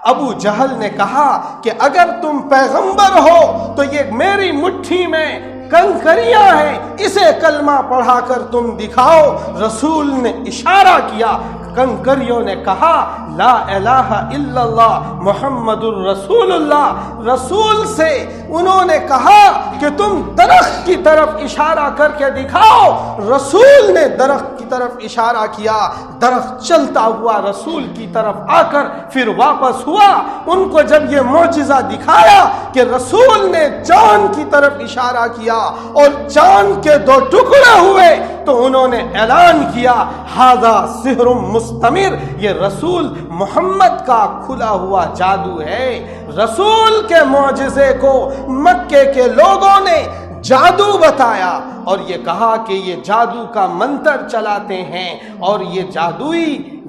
ابو جہل نے کہا کہ اگر تم پیغمبر ہو تو یہ میری مٹھی میں کنکریاں ہیں، اسے کلمہ پڑھا کر تم دکھاؤ۔ رسول نے اشارہ کیا، کنکریوں نے کہا لا الہ الا اللہ محمد الرسول اللہ۔ رسول سے انہوں نے کہا کہ تم درخت کی طرف اشارہ کر کے دکھاؤ۔ رسول نے درخت کی طرف اشارہ کیا، درخت چلتا ہوا رسول کی طرف آ کر پھر واپس ہوا۔ ان کو جب یہ معجزہ دکھایا کہ رسول نے چاند کی طرف اشارہ کیا اور چاند کے 2 ٹکڑے ہوئے، تو انہوں نے اعلان کیا ھذا سحر مستمر، یہ رسول محمد کا کھلا ہوا جادو ہے۔ رسول کے معجزے کو مکے کے لوگوں نے جادو بتایا اور یہ کہا کہ یہ جادو کا منتر چلاتے ہیں اور یہ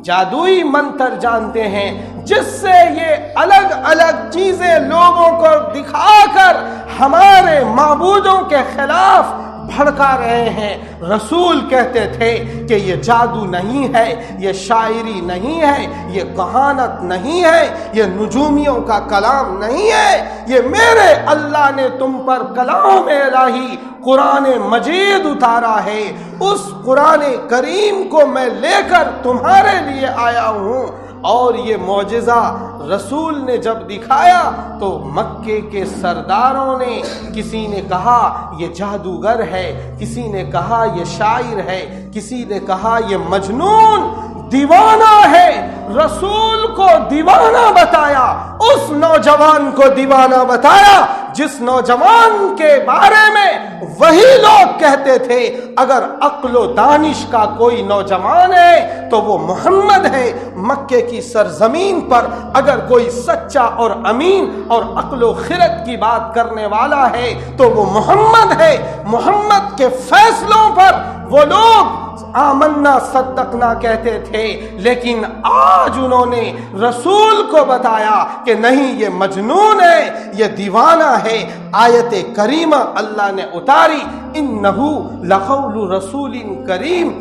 جادوئی منتر جانتے ہیں، جس سے یہ الگ الگ چیزیں لوگوں کو دکھا کر ہمارے معبودوں کے خلاف بھڑکا رہے ہیں۔ رسول کہتے تھے کہ یہ جادو نہیں ہے، یہ شاعری نہیں ہے، یہ کہانت نہیں ہے، یہ نجومیوں کا کلام نہیں ہے، یہ میرے اللہ نے تم پر کلام الہی قرآن مجید اتارا ہے۔ اس قرآن کریم کو میں لے کر تمہارے لیے آیا ہوں۔ اور یہ معجزہ رسول نے جب دکھایا تو مکے کے سرداروں نے، کسی نے کہا یہ جادوگر ہے، کسی نے کہا یہ شاعر ہے، کسی نے کہا یہ مجنون دیوانہ ہے۔ رسول کو دیوانہ بتایا، اس نوجوان کو دیوانہ بتایا جس نوجوان کے بارے میں وہی لوگ کہتے تھے اگر عقل و دانش کا کوئی نوجوان ہے تو وہ محمد ہے۔ مکے کی سرزمین پر اگر کوئی سچا اور امین اور عقل و خرد کی بات کرنے والا ہے تو وہ محمد ہے۔ محمد کے فیصلوں پر وہ لوگ آمنا صدقنا کہتے تھے، لیکن آج انہوں نے رسول کو بتایا کہ نہیں، یہ مجنون ہے، یہ دیوانہ ہے۔ آیت کریمہ اللہ نے اتاری انہو لقول رسول کریم،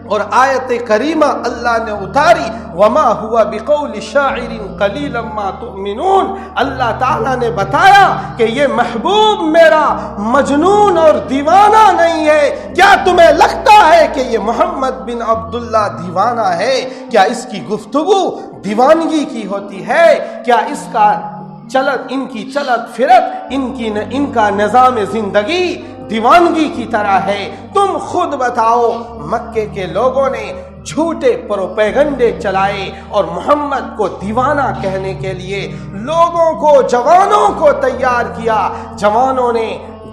اور آیت کریمہ اللہ نے اتاری وما ہوا بقول شاعر قلیلا ما تؤمنون۔ اللہ تعالیٰ نے بتایا کہ یہ محبوب میرا مجنون اور دیوانہ نہیں ہے۔ کیا تمہیں لگتا ہے کہ یہ محمد بن عبداللہ دیوانہ ہے؟ کیا اس کی گفتگو دیوانگی کی ہوتی ہے؟ کیا اس کا ان کی چلت پھرت، ان کا نظام زندگی دیوانگی کی طرح ہے؟ تم خود بتاؤ۔ مکے کے لوگوں نے جھوٹے پروپیگنڈے چلائے اور محمد کو دیوانہ کہنے کے لیے لوگوں کو، جوانوں کو تیار کیا۔ جوانوں نے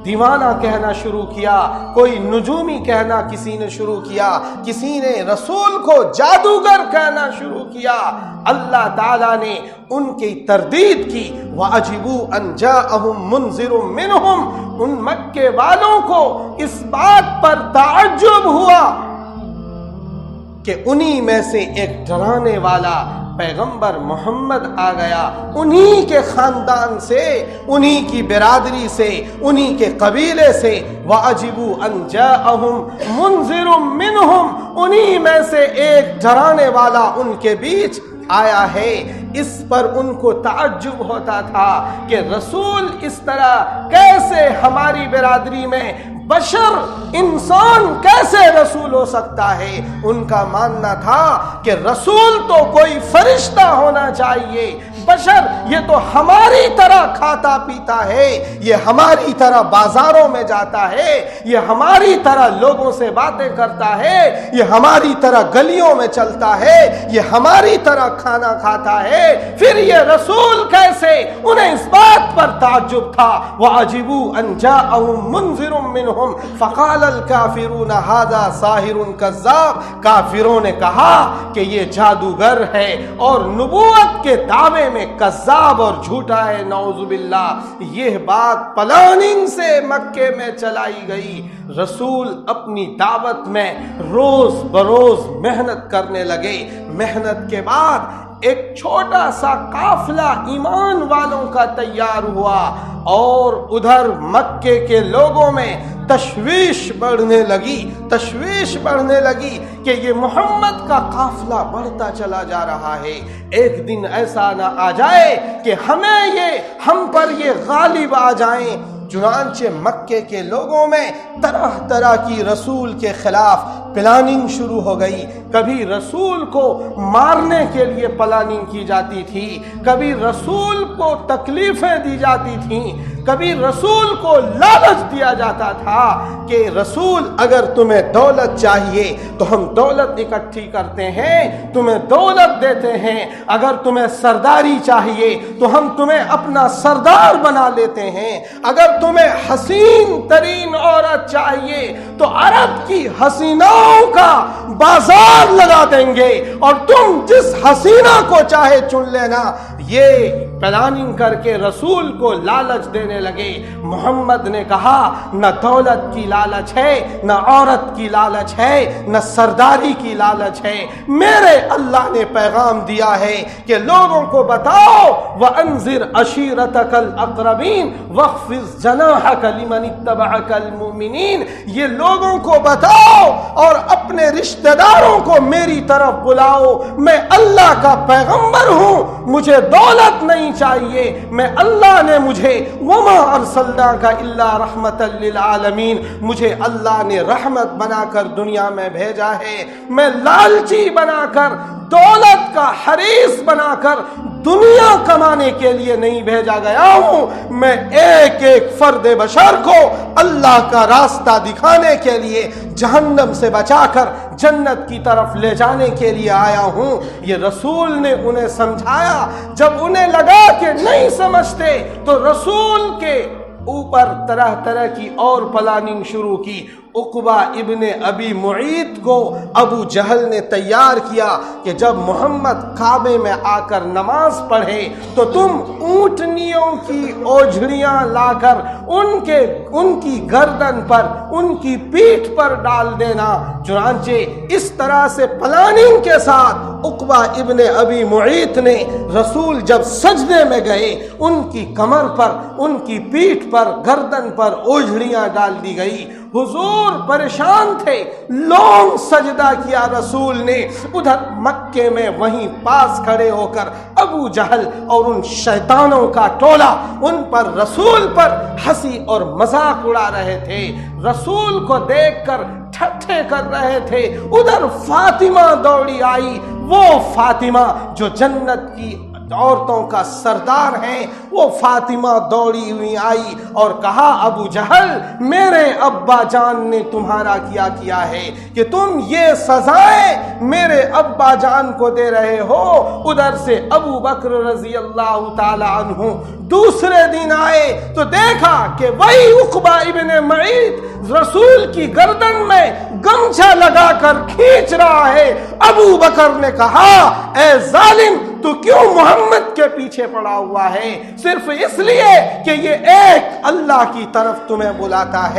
دیوانہ کہنا شروع کیا، کوئی نجومی کہنا کسی نے شروع کیا، کسی نے رسول کو جادوگر کہنا شروع کیا۔ اللہ تعالیٰ نے ان کی تردید کی وَعَجِبُوا أَن جَاءَهُم مُنذِرٌ مِّنْهُمْ۔ ان مکے والوں کو اس بات پر تعجب ہوا کہ انہی میں سے ایک ڈرانے والا پیغمبر محمد آ گیا، انہی کے خاندان سے، انہی کی برادری سے، انہی کے قبیلے سے۔ وَعَجِبُوا أَن جَاءَهُم مُنذِرٌ مِّنْهُمْ، انہی میں سے ایک ڈرانے والا ان کے بیچ آیا ہے۔ اس پر ان کو تعجب ہوتا تھا کہ رسول اس طرح کیسے ہماری برادری میں بشر، انسان کیسے رسول ہو سکتا ہے؟ ان کا ماننا تھا کہ رسول تو کوئی فرشتہ ہونا چاہیے، بشر یہ تو ہماری طرح کھاتا پیتا ہے، یہ ہماری طرح بازاروں میں جاتا ہے، یہ ہماری طرح لوگوں سے باتیں کرتا ہے، یہ ہماری طرح گلیوں میں چلتا ہے، یہ ہماری طرح کھانا کھاتا ہے، پھر یہ رسول کیسے؟ انہیں اس بات پر تعجب تھا۔ وَعَجِبُوا أَن جَاءَهُم مُنذِرٌ مِّنْهُمْ فَقَالَ الْكَافِرُونَ هَذَا سَاحِرٌ كَذَّابٌ۔ کافروں نے کہا کہ یہ جادوگر ہے اور نبوت کے دعوے میں کذاب اور جھوٹا ہے، نعوذ باللہ۔ یہ بات پلاننگ سے مکے میں چلائی گئی۔ رسول اپنی دعوت میں روز بروز محنت کرنے لگے۔ محنت کے بعد ایک چھوٹا سا قافلہ ایمان والوں کا تیار ہوا اور ادھر مکے کے لوگوں میں تشویش بڑھنے لگی کہ یہ محمد کا قافلہ بڑھتا چلا جا رہا ہے، ایک دن ایسا نہ آ جائے کہ ہم پر یہ غالب آ جائیں۔ چنانچہ مکے کے لوگوں میں طرح طرح کی رسول کے خلاف پلاننگ شروع ہو گئی۔ کبھی رسول کو مارنے کے لیے پلاننگ کی جاتی تھی، کبھی رسول کو تکلیفیں دی جاتی تھیں، کبھی رسول کو لالچ دیا جاتا تھا کہ رسول اگر تمہیں دولت چاہیے تو ہم دولت اکٹھی کرتے ہیں، تمہیں دولت دیتے ہیں، اگر تمہیں سرداری چاہیے تو ہم تمہیں اپنا سردار بنا لیتے ہیں، اگر تمہیں حسین ترین عورت چاہیے تو عرب کی حسیناؤں کا بازار لگا دیں گے اور تم جس حسینہ کو چاہے چن لینا۔ یہ پلاننگ کر کے رسول کو لالچ دینے لگے۔ محمد نے کہا نہ دولت کی لالچ ہے، نہ عورت کی لالچ ہے، نہ سرداری کی لالچ ہے، میرے اللہ نے پیغام دیا ہے کہ لوگوں کو بتاؤ وَأَنذِرْ عَشِيرَتَكَ الْأَقْرَبِينَ وَاخْفِضْ جَنَاحَكَ لِمَنِ اتَّبَعَكَ الْمُؤْمِنِينَ، یہ لوگوں کو بتاؤ اور اپنے رشتہ داروں کو میری طرف بلاؤ، میں اللہ کا پیغمبر ہوں، مجھے دولت نہیں چاہیے، میں اللہ نے مجھے وَمَا أَرْسَلْنَاكَ إِلَّا رَحْمَةً لِلْعَالَمِينَ، مجھے اللہ نے رحمت بنا کر دنیا میں بھیجا ہے، میں لالچی بنا کر، دولت کا حریص بنا کر دنیا کمانے کے لیے نہیں بھیجا گیا ہوں، میں ایک ایک فرد بشر کو اللہ کا راستہ دکھانے کے لیے، جہنم سے بچا کر جنت کی طرف لے جانے کے لیے آیا ہوں۔ یہ رسول نے انہیں سمجھایا۔ جب انہیں لگا کہ نہیں سمجھتے تو رسول کے اوپر طرح طرح کی اور پلاننگ شروع کی۔ عقبہ ابن ابی معیط کو ابو جہل نے تیار کیا کہ جب محمد کعبے میں آ کر نماز پڑھے تو تم اونٹنیوں کی اوجھڑیاں لا کر ان کی گردن پر، ان کی پیٹھ پر ڈال دینا۔ چنانچہ اس طرح سے پلاننگ کے ساتھ عقبہ ابن ابی معیط نے رسول جب سجدے میں گئے، ان کی کمر پر، ان کی پیٹھ پر، گردن پر اوجھڑیاں ڈال دی گئی۔ حضور پریشان تھے، لونگ سجدہ کیا رسول نے۔ ادھر مکے میں وہیں پاس کھڑے ہو کر ابو جہل اور ان شیطانوں کا ٹولہ ان پر، رسول پر ہنسی اور مذاق اڑا رہے تھے، رسول کو دیکھ کر ٹھٹھے کر رہے تھے۔ ادھر فاطمہ دوڑی آئی، وہ فاطمہ جو جنت کی عورتوں کا سردار ہیں، وہ فاطمہ دوڑی ہوئی آئی اور کہا ابو جہل میرے ابا جان نے تمہارا کیا ہے کہ تم یہ سزائیں میرے ابا جان کو دے رہے ہو۔ ادھر سے ابو بکر رضی اللہ تعالی عنہ دوسرے دن آئے تو دیکھا کہ وہی عقبہ ابن معیط رسول کی گردن میں گمچھا لگا کر کھینچ رہا ہے۔ ابو بکر نے کہا اے ظالم، تو کیوں محمد کے پیچھے پڑا ہوا ہے؟ صرف اس لیے کہ یہ ایک اللہ کی طرف تمہیں بلاتا ہے۔